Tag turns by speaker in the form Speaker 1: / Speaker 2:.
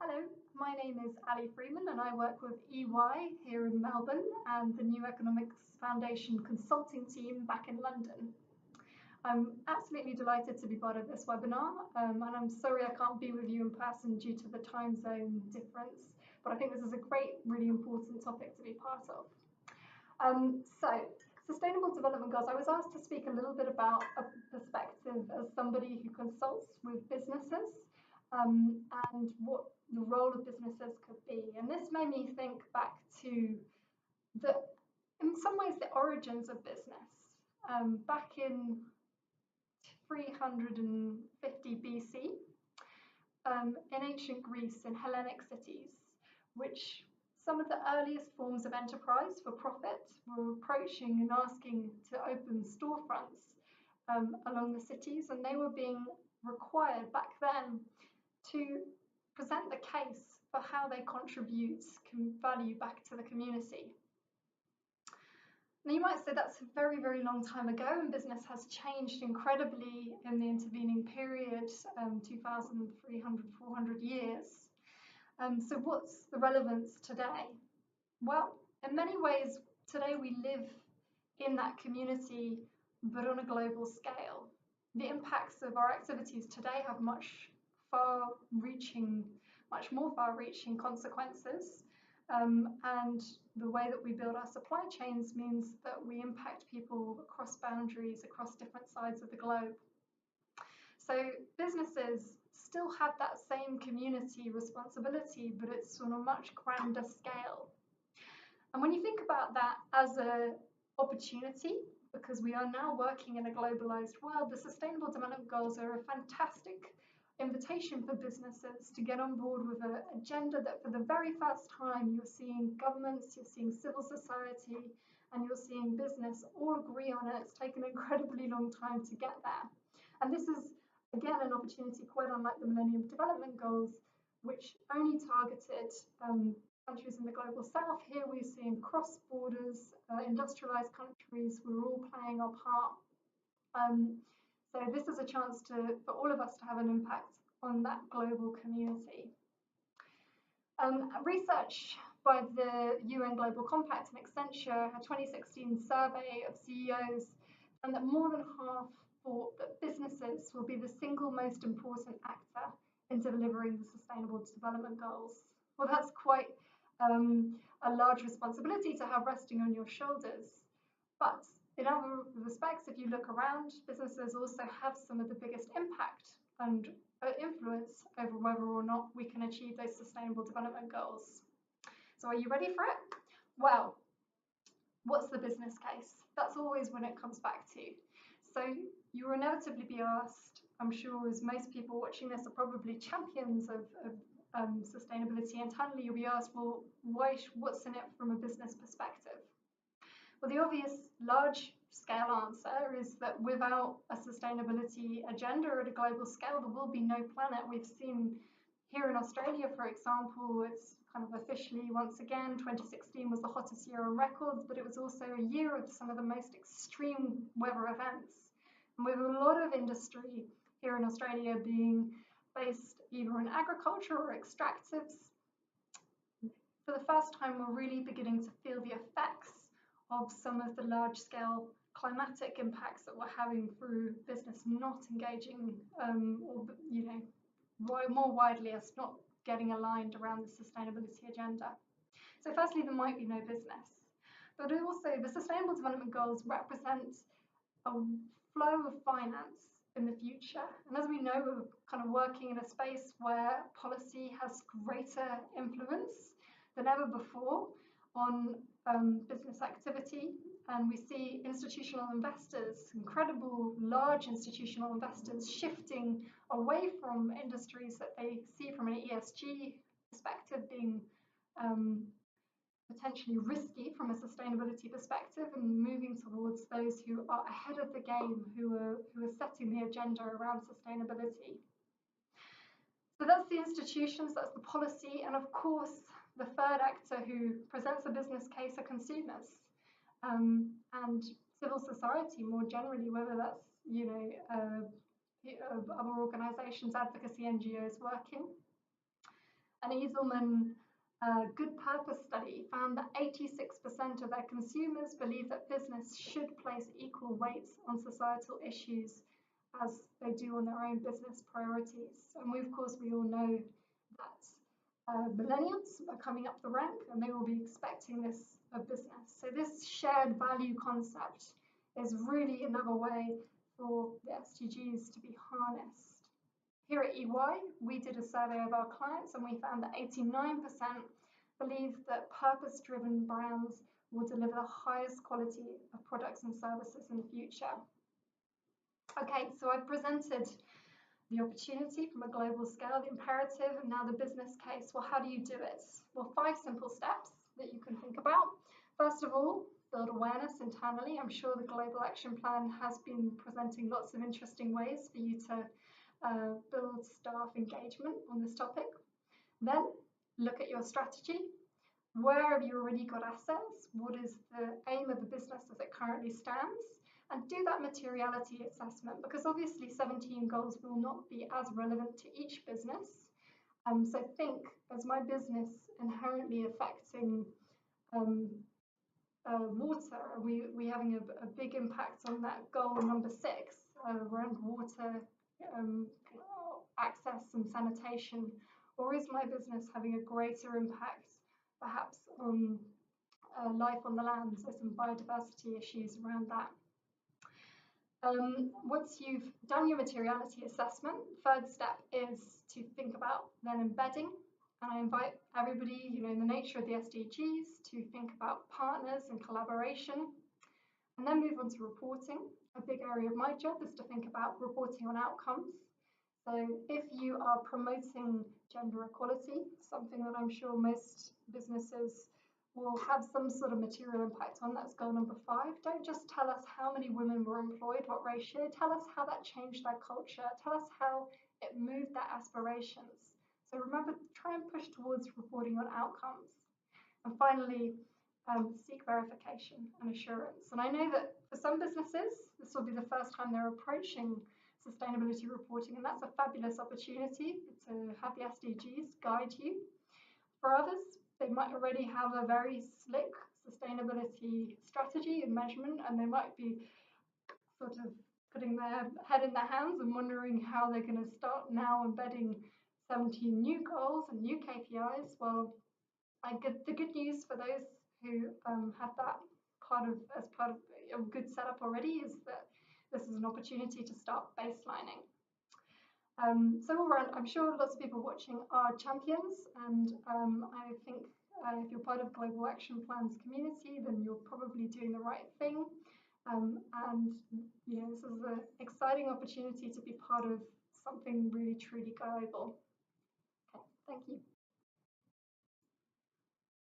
Speaker 1: Hello, my name is Ali Freeman and I work with EY here in Melbourne and the New Economics Foundation consulting team back in London. I'm absolutely delighted to be part of this webinar and I'm sorry I can't be with you in person due to the time zone difference, but I think this is a great, really important topic to be part of. Sustainable Development Goals, I was asked to speak a little bit about a perspective as somebody who consults with businesses and what the role of businesses could be. And this made me think back to in some ways, the origins of business. Back in 350 BC, in ancient Greece, in Hellenic cities, which some of the earliest forms of enterprise for profit were approaching and asking to open storefronts along the cities, and they were being required back then to present the case for how they contribute value back to the community. Now you might say that's a very, very long time ago, and business has changed incredibly in the intervening period, 2,300, 400 years. So what's the relevance today? Well, in many ways, today we live in that community, but on a global scale. The impacts of our activities today have much more far-reaching consequences. And the way that we build our supply chains means that we impact people across boundaries, across different sides of the globe. So businesses still have that same community responsibility, but it's on a much grander scale. And when you think about that as an opportunity, because we are now working in a globalized world, the Sustainable Development Goals are a fantastic invitation for businesses to get on board with an agenda that for the very first time you're seeing governments, you're seeing civil society, and you're seeing business all agree on it. It's taken an incredibly long time to get there. And this is, again, an opportunity quite unlike the Millennium Development Goals, which only targeted countries in the global south. Here we're seeing cross borders, industrialized countries, we're all playing our part. So this is a chance for all of us to have an impact on that global community. Research by the UN Global Compact and Accenture, a 2016 survey of CEOs, found that more than half thought that businesses will be the single most important actor in delivering the Sustainable Development Goals. Well, that's quite a large responsibility to have resting on your shoulders. But in other respects, if you look around, businesses also have some of the biggest impact and influence over whether or not we can achieve those Sustainable Development Goals. So are you ready for it? Well, what's the business case? That's always when it comes back to. So you will inevitably be asked, I'm sure as most people watching this are probably champions of sustainability internally, you'll be asked, well, what's in it from a business perspective? Well, the obvious large-scale answer is that without a sustainability agenda at a global scale, there will be no planet. We've seen here in Australia, for example, it's kind of officially, once again, 2016 was the hottest year on record, but it was also a year of some of the most extreme weather events. And with a lot of industry here in Australia being based either in agriculture or extractives, for the first time, we're really beginning to feel the effects of some of the large-scale climatic impacts that we're having through business not engaging, or more widely, us not getting aligned around the sustainability agenda. So firstly, there might be no business, but also the Sustainable Development Goals represent a flow of finance in the future. And as we know, we're kind of working in a space where policy has greater influence than ever before on business activity, and we see institutional investors, incredible large institutional investors, shifting away from industries that they see from an ESG perspective being potentially risky from a sustainability perspective, and moving towards those who are ahead of the game, who are setting the agenda around sustainability. So that's the institutions, that's the policy, and of course the third actor who presents a business case are consumers and civil society more generally, whether that's other organisations, advocacy NGOs working. An Eselman Good Purpose study found that 86% of their consumers believe that business should place equal weight on societal issues as they do on their own business priorities. And of course, we all know that millennials are coming up the rank and they will be expecting this of business. So this shared value concept is really another way for the SDGs to be harnessed. Here at EY, we did a survey of our clients and we found that 89% believe that purpose-driven brands will deliver the highest quality of products and services in the future. Okay, so I've presented the opportunity from a global scale, the imperative, and now the business case. Well, how do you do it? Well, 5 simple steps that you can think about. First of all, build awareness internally. I'm sure the Global Action Plan has been presenting lots of interesting ways for you to build staff engagement on this topic. Then look at your strategy. Where have you already got assets? What is the aim of the business as it currently stands? And do that materiality assessment, because obviously 17 goals will not be as relevant to each business. So think, is my business inherently affecting water? Are we having a big impact on that goal number 6 around water access and sanitation? Or is my business having a greater impact perhaps on life on the land, so some biodiversity issues around that? Once you've done your materiality assessment, third step is to think about then embedding. And I invite everybody, in the nature of the SDGs, to think about partners and collaboration, and then move on to reporting. A big area of my job is to think about reporting on outcomes. So if you are promoting gender equality, something that I'm sure most businesses will have some sort of material impact on, that's goal number 5. Don't just tell us how many women were employed, what ratio, tell us how that changed their culture, tell us how it moved their aspirations. So remember, try and push towards reporting on outcomes. And finally, seek verification and assurance. And I know that for some businesses, this will be the first time they're approaching sustainability reporting, and that's a fabulous opportunity to have the SDGs guide you. For others, they might already have a very slick sustainability strategy and measurement, and they might be sort of putting their head in their hands and wondering how they're going to start now embedding 17 new goals and new KPIs. Well, the good news for those who have that as part of a good setup already is that this is an opportunity to start baselining. So all around, I'm sure lots of people watching are champions, and I think if you're part of Global Action Plan's community, then you're probably doing the right thing. And this is an exciting opportunity to be part of something really truly global. Okay, thank you.